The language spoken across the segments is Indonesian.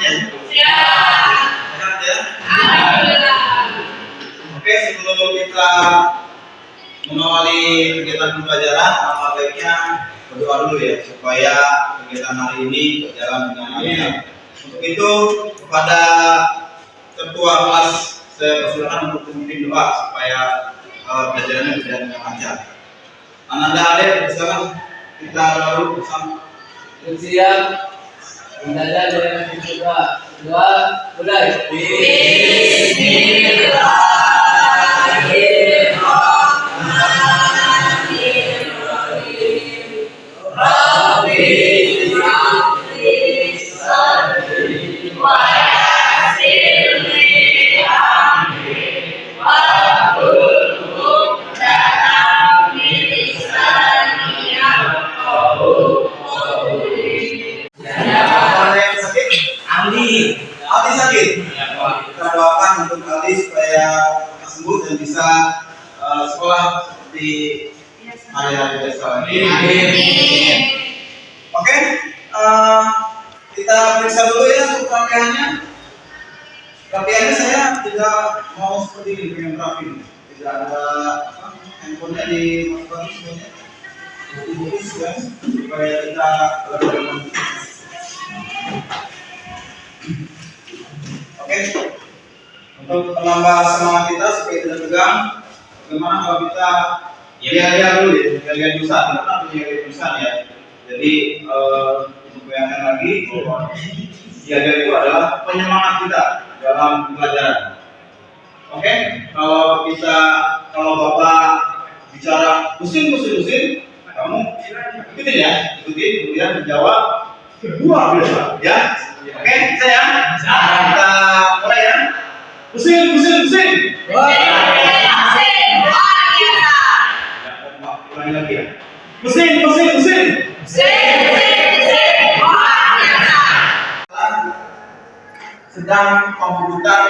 Sehat ya? Oke, sebelum kita mengawali kegiatan pembelajaran, maka baiknya berdoa dulu ya, supaya kegiatan hari ini berjalan dengan lancar. Untuk itu, kepada ketua kelas saya persilakan untuk memimpin doa supaya pelajarannya berjalan dengan lancar. Ananda Ade, silakan kita lalu bersama. Siap, belajar dengan berdoa. Doa mulai. Aldi sakit. Kita doakan untuk Aldi supaya sembuh dan bisa sekolah seperti hari-hari biasa. Oke, kita periksa dulu ya untuk rangkaiannya. Rangkaiannya saya tidak mau seperti ini dengan rapi. Tidak ada handphonenya dimasukkan semuanya. Buku supaya kita lebih. Oke, untuk menambah semangat kita supaya tidak tegang, bagaimana kalau kita lihat dulu ya, lihat tulisan, kita punya tulisan ya. Jadi untuk bayangkan lagi bahwa siaga itu adalah penyemangat kita dalam pelajaran. Oke, kalau Bapak bicara pusing, kamu ikutin ya, kemudian menjawab luar biasa ya. Oke, bisa ya? Kita mulai ya. Pusing. Ulangi lagi ya. Pusing. Sedang pembubutan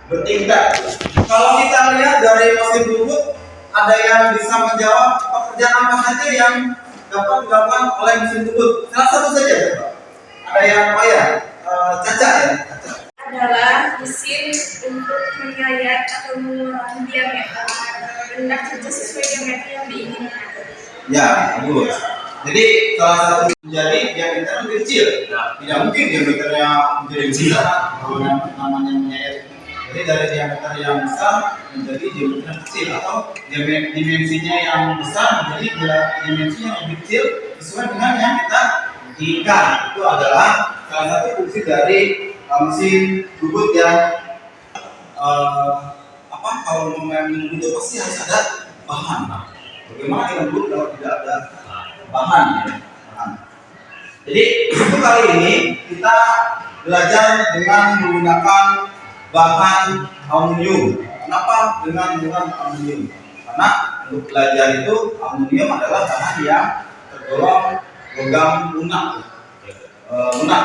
bertingkat. Kalau kita lihat dari mesin bubut, ada yang bisa menjawab pekerjaan apa saja yang dapat dilakukan oleh mesin bubut. Salah satu saja, Pak. Ada yang Caca ya? Adalah mesin untuk menggayat atau mengurangi diameter hendak saja sesuai diameter yang diinginkan. Ya, bagus. Jadi salah satu menjadi diameter lebih kecil. Tidak mungkin diameternya menjadi besar kalau namanya menyayat. Jadi dari diameter yang besar menjadi diameter yang kecil, atau dimensinya yang besar menjadi dimensi yang lebih kecil sesuai dengan yang kita inginkan. Itu adalah salah satu fungsi dari mesin bubut yang kalau memang itu pasti harus ada bahan. Bagaimana dengan bubut kalau tidak ada bahan? Jadi untuk kali ini kita belajar dengan menggunakan bahan aluminium. Kenapa dengan aluminium? Karena untuk belajar itu aluminium adalah bahan yang tergolong logam lunak.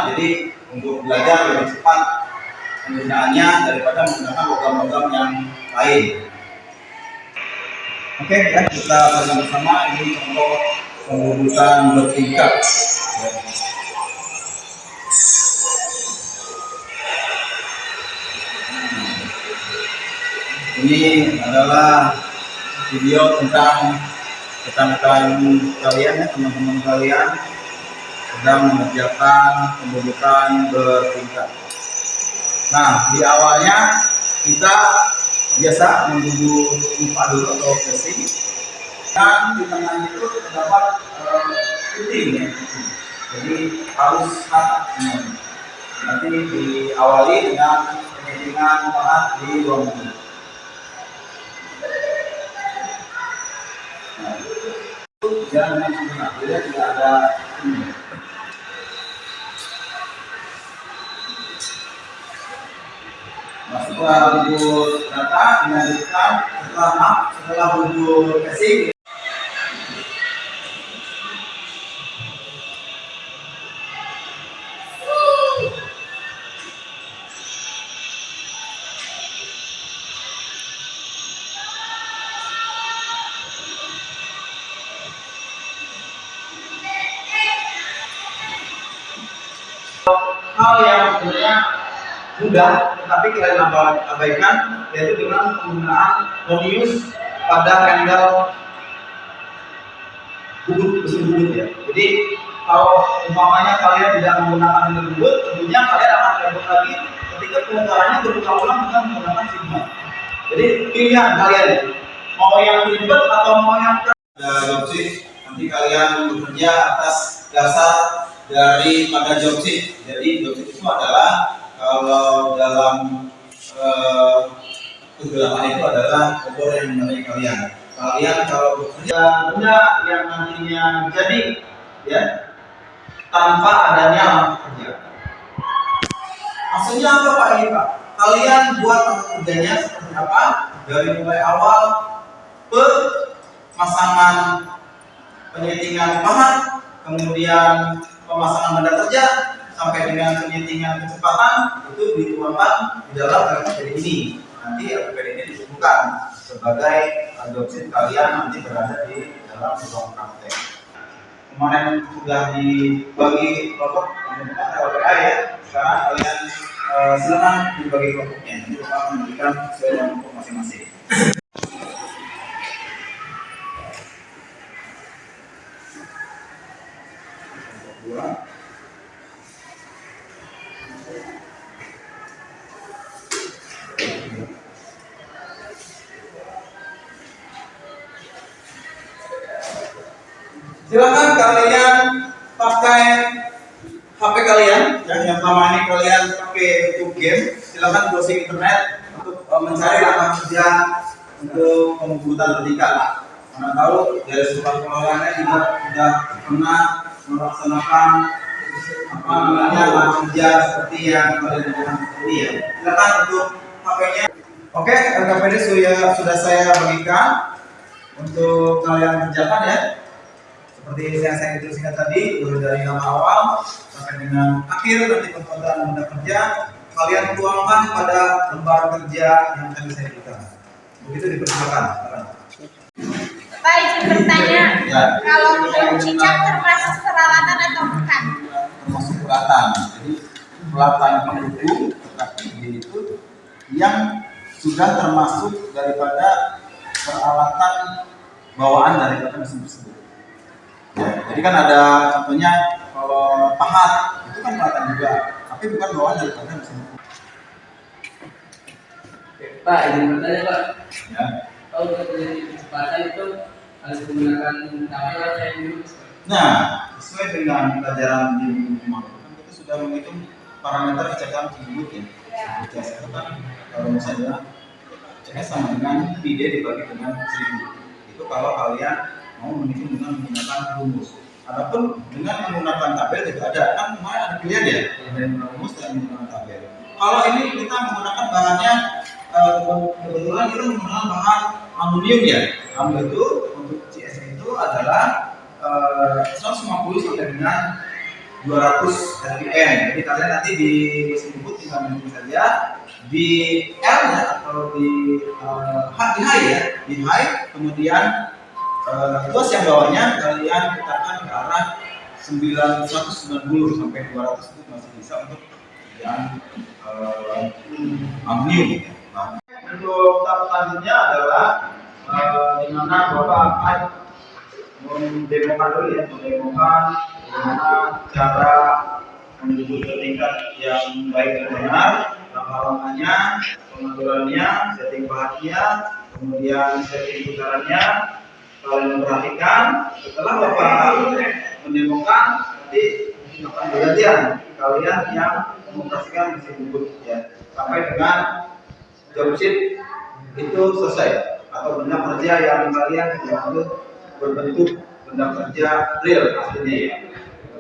Jadi untuk belajar lebih cepat penggunaannya daripada menggunakan logam-logam yang lain. Oke, ya, kita bersama-sama ini contoh pembubutan bertingkat. Ini adalah video tentang rekan-rekan kalian ya, teman-teman kalian sedang mengerjakan pembubutan bertingkat. Nah, di awalnya kita biasa membubut pipa dulu atau casing, dan di tengah itu terdapat puting ya. Jadi harus rata semuanya. Nanti diawali dengan penyetingan bahan di ruangan. Nah, itu jangan sempurna, jadi tidak ada ini. Setelah bubut data dilanjutkan setelah bubut casing. hal yang sebenarnya mudah, tetapi kalian abaikan, yaitu dengan penggunaan non-use pada handle mesin bubut ya. Jadi kalau umpamanya kalian tidak menggunakan handle bubut, tentunya kalian akan ribut lagi ketika pemutarannya berulang-ulang dengan menggunakan signal. Jadi pilihan kalian mau yang ribet atau mau yang job shift. Nanti kalian bekerja atas dasar daripada job shift. Jadi job shift itu adalah kalau dalam kegelapan itu adalah obor yang menemani kalian. Kalian kalau bekerja benda yang nantinya jadi ya tanpa adanya alat kerja. Maksudnya apa Pak ini Pak? Kalian buat alat kerjanya seperti apa? Dari mulai awal pemasangan penyetingan bahan, kemudian pemasangan benda kerja sampai dengan penyetingan kecepatan itu dituangkan di dalam APPD ini. Nanti APPD ini disebutkan sebagai adopsi kalian nanti berada di dalam ruang praktek. Kemarin sudah dibagi kelompok LPA ya. Sekarang kalian silakan dibagi kelompoknya. Nanti Bapak memberikan sesuai dengan kelompok masing-masing. Silakan kalian pakai HP kalian yang selama ini kalian pakai untuk game. Silakan browsing internet untuk mencari lapangan kerja untuk pembubutan vertikal. Karena tahu dari sebuah pengelolaannya juga sudah pernah melaksanakan apa namanya lapangan kerja seperti yang kalian lakukan ini ya. Silakan untuk HP-nya. Oke, LKPD sudah saya bagikan untuk kalian kerjakan ya. Seperti yang saya instruksikan tadi, mulai dari nama awal sampai dengan akhir nanti pembuatan benda kerja kalian tuangkan pada lembar kerja yang tadi saya berikan. Begitu dipersilakan. Pak izin bertanya, Ya. kalau cicak termasuk peralatan atau bukan? Termasuk peralatan. Jadi peralatan pendukung tetapi itu yang sudah termasuk daripada peralatan bawaan daripada mesin tersebut. Ya, jadi kan ada contohnya kalau pahat itu kan peralatan juga, tapi bukan bawaan daripada mesin. Pak, izin bertanya Pak. Ya. Kalau untuk menjadi kecepatan itu harus menggunakan tabel atau yang dulu? Nah, sesuai dengan pelajaran di rumah kan kita sudah menghitung parameter kecepatan tersebut ya. CS itu kan kalau misalnya CS sama dengan PD dibagi dengan 1000. Itu kalau kalian mau menghitung dengan menggunakan rumus. Adapun dengan menggunakan tabel juga ada, kan kemarin ada pilihan ya, dari rumus dan menggunakan tabel. Kalau ini kita menggunakan bahannya kebetulan kita menggunakan bahan aluminium ya. Aluminium itu untuk CS itu adalah 150 sampai dengan 200 rpm. Jadi kalian nanti di mesin bubut tinggal menghitung saja di L ya atau di high ya, di high kemudian terus yang bawahnya kalian putarkan ke arah 190 sampai 200 itu masih bisa untuk yang aluminium. Nah, untuk tahap selanjutnya adalah di mana Bapak akan mendemokan dulu ya, mendemokan bagaimana cara menuju ke tingkat yang baik dan benar, langkah-langkahnya, pengaturannya, setting bahannya, kemudian setting putarannya. Kalian perhatikan, setelah Bapak mendemokan, nanti akan bergantian kalian yang mengoperasikan mesin bubut ya, sampai dengan job sheet itu selesai atau benda kerja yang kalian diambil berbentuk benda kerja real aslinya ya.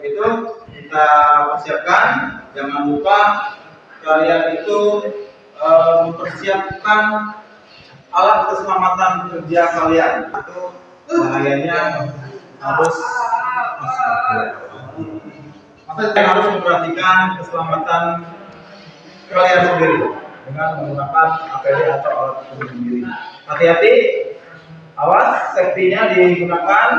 Itu kita persiapkan, jangan lupa kalian itu mempersiapkan alat keselamatan kerja kalian. Itu bahayanya harus kalian harus memperhatikan keselamatan kalian sendiri dengan menggunakan APD atau alat pelindung diri. Hati-hati, awas, safety-nya digunakan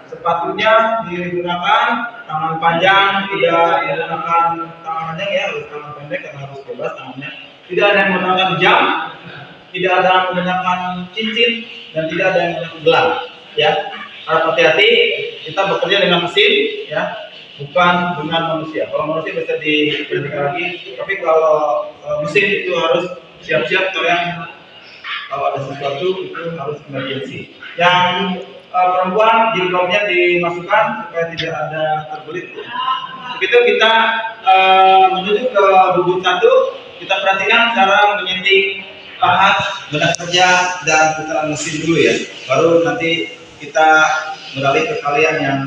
sepatunya digunakan tangan panjang, tidak menggunakan tangan panjang ya, harus tangan pendek karena harus bebas tangannya. Tidak ada yang menggunakan jam, tidak ada yang menggunakan cincin, dan tidak ada yang menggunakan gelang. Ya, harus hati-hati. Kita bekerja dengan mesin, ya, bukan dengan manusia. Kalau manusia bisa diberhentikan lagi, tapi kalau mesin itu harus siap-siap kalau ada sesuatu itu harus emergency. Yang perempuan jilbabnya dimasukkan supaya tidak ada terbelit. Begitu kita menuju ke bubut 1, kita perhatikan cara menyeting pahat, benak kerja, dan putaran mesin dulu ya. Baru nanti kita beralih ke kalian yang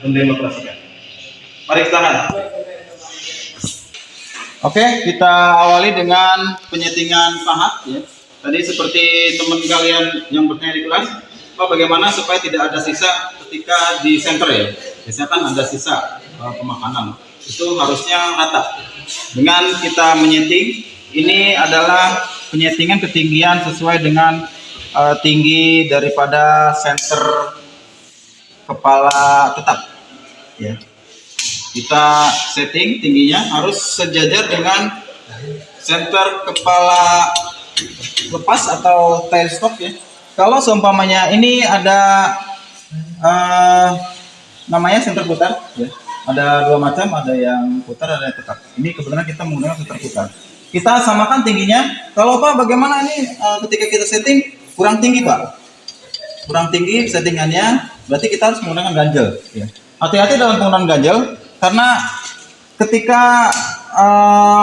mendemonstrasikan. Mari silakan. Oke, kita awali dengan penyetingan pahat ya. Tadi seperti teman kalian yang bertanya di kelas, bagaimana supaya tidak ada sisa ketika di center ya. Biasanya kan ada sisa pemakanan. Itu harusnya rata. Dengan kita menyeting, ini adalah penyetingan ketinggian sesuai dengan tinggi daripada center kepala tetap. Ya. Kita setting tingginya harus sejajar dengan center kepala lepas atau tail stop ya. Kalau seumpamanya ini ada namanya center putar ya. Ada dua macam, ada yang putar, ada yang tetap. Ini kebetulan kita menggunakan center putar. Kita samakan tingginya. Kalau Pak, bagaimana ini ketika kita setting kurang tinggi Pak? Kurang tinggi settingannya, berarti kita harus menggunakan ganjel. Ya. Hati-hati dalam penggunaan ganjel, karena ketika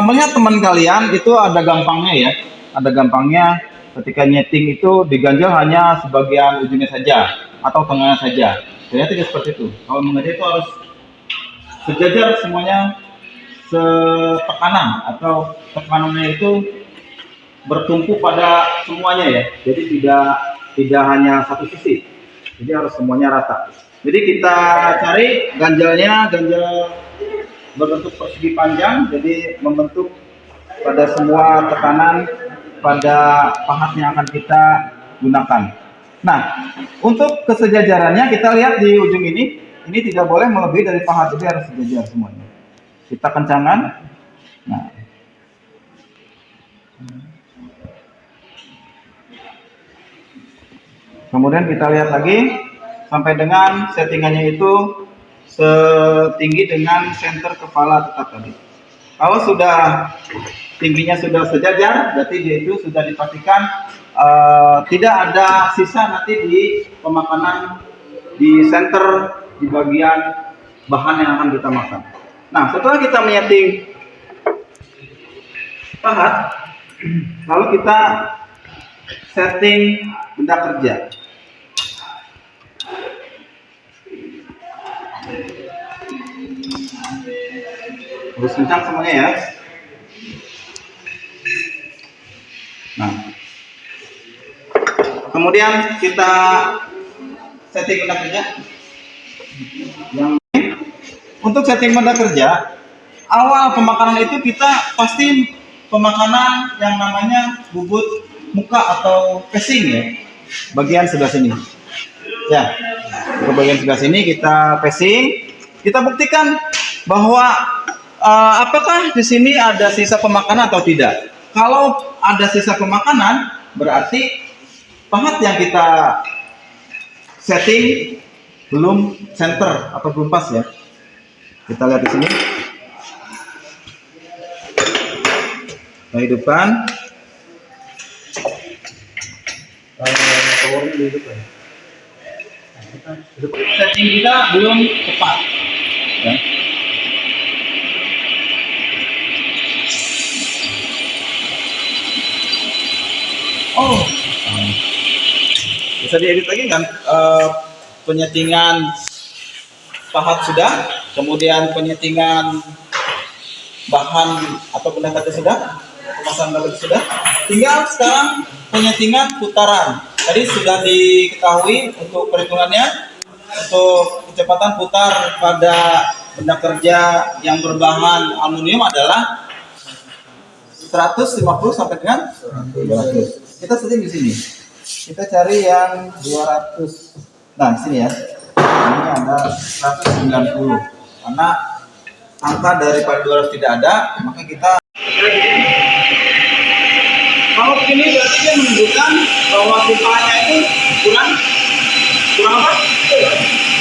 melihat teman kalian itu ada gampangnya ya. Ada gampangnya ketika nyeting itu diganjel hanya sebagian ujungnya saja atau tengahnya saja. Ternyata tidak seperti itu. Kalau mengajar itu harus sejajar semuanya setekanan atau tekanannya itu bertumpu pada semuanya ya. Jadi tidak hanya satu sisi. Jadi harus semuanya rata. Jadi kita cari ganjelnya, ganjel berbentuk persegi panjang, jadi membentuk pada semua tekanan pada pahat yang akan kita gunakan. Nah, untuk kesejajarannya kita lihat di ujung ini tidak boleh melebihi dari pahat, jadi harus sejajar semuanya. Kita kencangkan. Nah, kemudian kita lihat lagi sampai dengan settingannya itu setinggi dengan center kepala tetap tadi. Kalau sudah tingginya sudah sejajar, berarti dia itu sudah dipastikan tidak ada sisa nanti di pemakanan di center di bagian bahan yang akan kita makan. Nah, setelah kita menyeting pahat, lalu kita setting benda kerja. Harus kencang semuanya ya. Nah, kemudian kita setting benda kerja. Untuk setting benda kerja, awal pemakanan itu kita pasti pemakanan yang namanya bubut muka atau facing ya. Bagian sebelah sini. Ya, ke bagian sebelah sini kita facing. Kita buktikan bahwa apakah di sini ada sisa pemakanan atau tidak. Kalau ada sisa pemakanan, berarti pahat yang kita setting belum center atau belum pas ya. Kita lihat di sini. Kita hidupkan. Setting kita belum tepat. Ya. Oh, bisa diedit lagi kan? Penyetingan pahat sudah, kemudian penyetingan bahan atau benda kerja sudah, pemasangan benda sudah. Tinggal sekarang penyetingan putaran. Tadi sudah diketahui untuk perhitungannya, untuk kecepatan putar pada benda kerja yang berbahan aluminium adalah 150 sampai dengan 200. Kita setting di sini. Kita cari yang 200. Nah, di sini ya. ini ada 190. Karena angka daripada 200 tidak ada, maka kita kalau begini berarti dia menunjukkan bahwa pipanya itu kurang apa?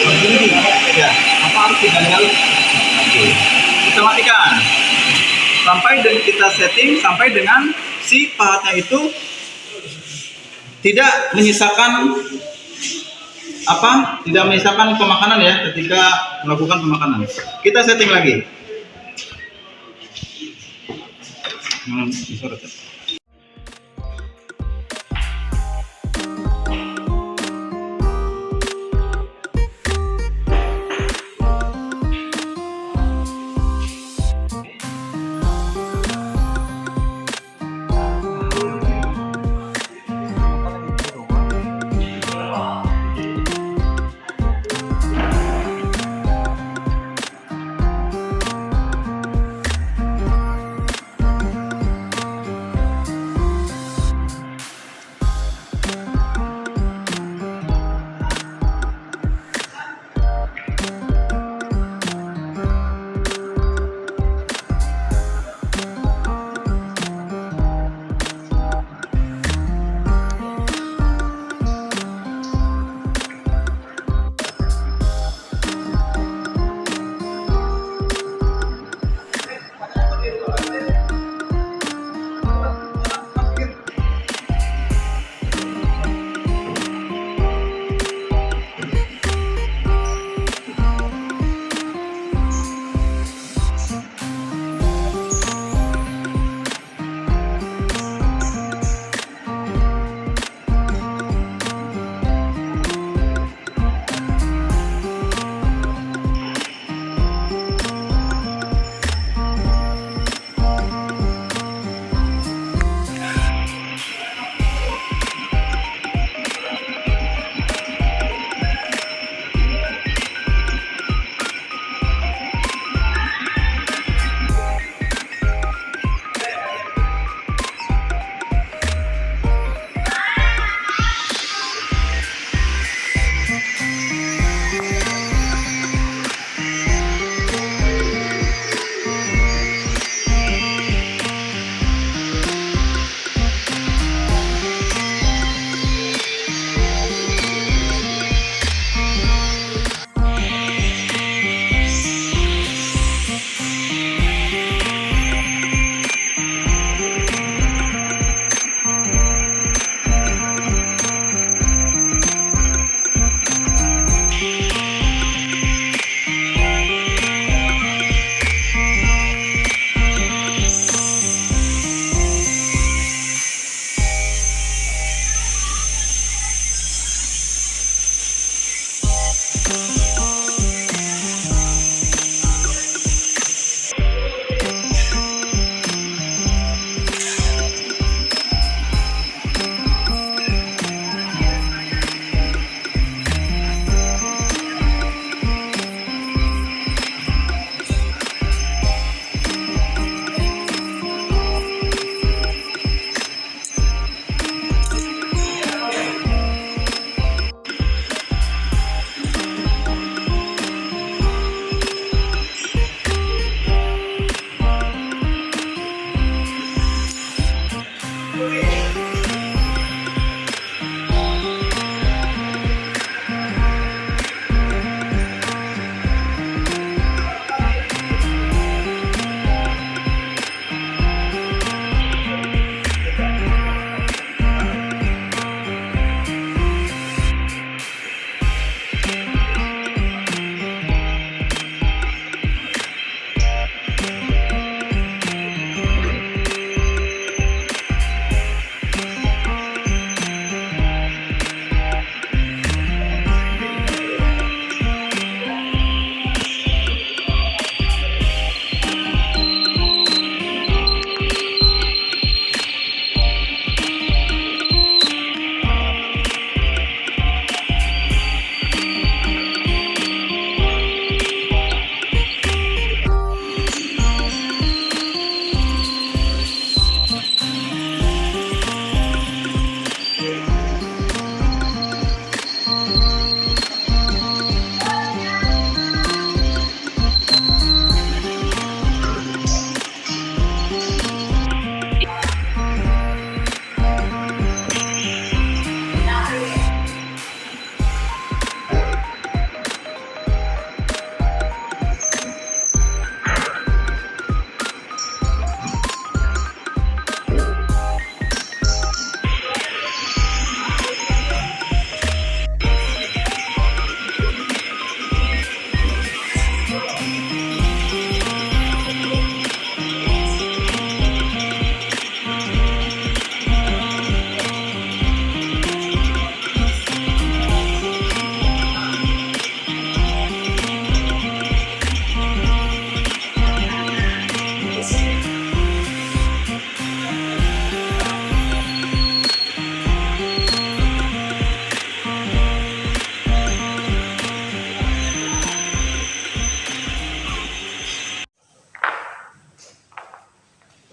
Kurang tinggi. Ya, apa harus diganjal? Oke. Kita matikan. Kita setting sampai dengan si pahatnya itu tidak menyisakan pemakanan ya ketika melakukan pemakanan. Kita setting lagi. Disorot ya.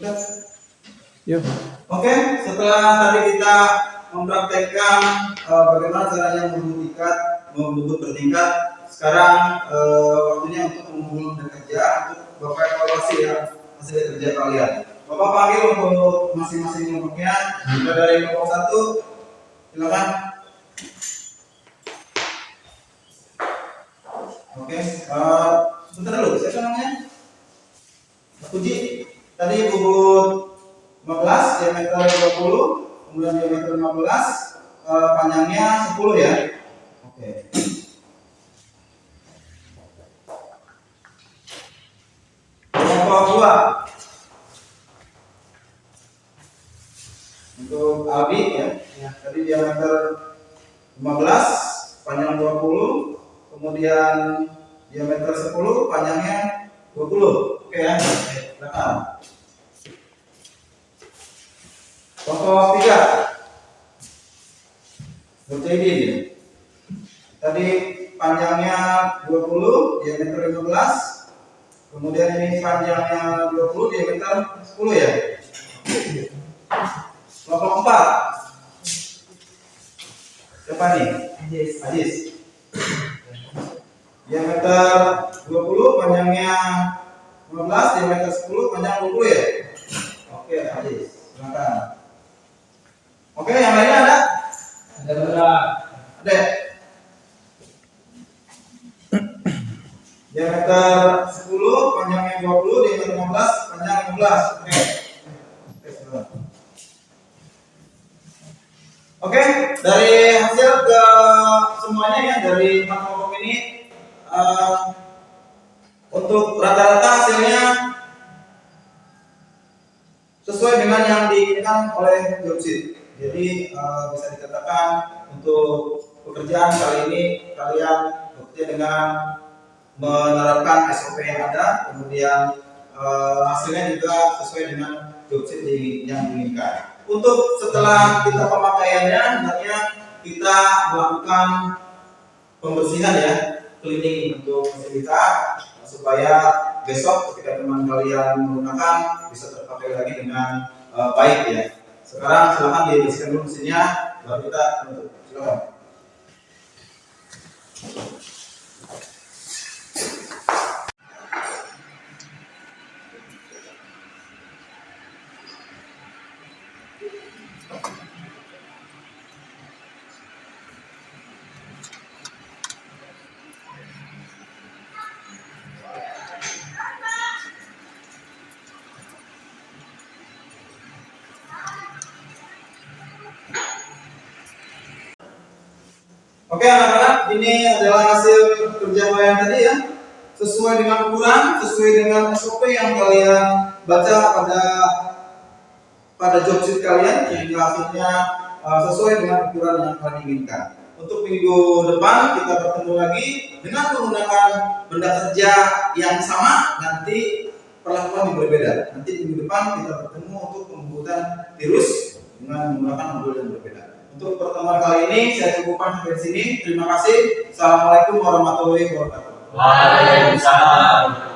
Yuk. Oke, setelah tadi kita mempraktekkan bagaimana caranya membubut bertingkat, sekarang waktunya untuk memulai kerja untuk Bapak evaluasi ya hasil kerja kalian. Bapak panggil untuk masing-masing kelompoknya. Dari kelompok 1, silakan. Oke, sebentar dulu. Siapa namanya? Puji. Tadi bubut 15, diameter 20, kemudian diameter 15, panjangnya 10 ya. Oke. Kelompok 2. Untuk Albi ya. Tadi diameter 15, panjang 20, kemudian diameter 10, panjangnya 20. Oke ya. Silakan. Kelompok 3. Berjadi tadi panjangnya 20, diameter 15, kemudian ini panjangnya 20, diameter 10 ya. Kelompok 4. Siapa nih? Ajis. Diameter 20, panjangnya 15, diameter 10, panjang 20 ya. Oke, Ajis. Silakan. Oke, yang lainnya ada? Ada berapa? Ada. Diameter 10, panjangnya 20, diameter 15, panjang 15. Oke. Oke, dari hasil ke semuanya ya dari 4 kelompok ini untuk rata-rata hasilnya sesuai dengan yang diinginkan oleh job sheet. Jadi bisa dikatakan untuk pekerjaan kali ini kalian bekerja dengan menerapkan SOP yang ada, kemudian hasilnya juga sesuai dengan job sheet yang diinginkan. Untuk setelah kita pemakaiannya, hendaknya kita melakukan pembersihan ya, cleaning untuk mesin kita supaya besok ketika teman kalian menggunakan bisa terpakai lagi dengan baik ya. Sekarang silakan dibersihkan dulu mesinnya, baru kita tutup. Silakan. Oke anak-anak, ini adalah hasil kerja kalian tadi ya, sesuai dengan ukuran, sesuai dengan SOP yang kalian baca pada job sheet kalian, sehingga hasilnya sesuai dengan ukuran yang kalian inginkan. Untuk minggu depan kita bertemu lagi dengan menggunakan benda kerja yang sama, nanti perlakuan yang berbeda. Nanti minggu depan kita bertemu untuk pembuatan virus dengan menggunakan modul yang berbeda. Untuk pertemuan kali ini saya cukupkan sampai sini. Terima kasih. Assalamualaikum warahmatullahi wabarakatuh. Waalaikumsalam.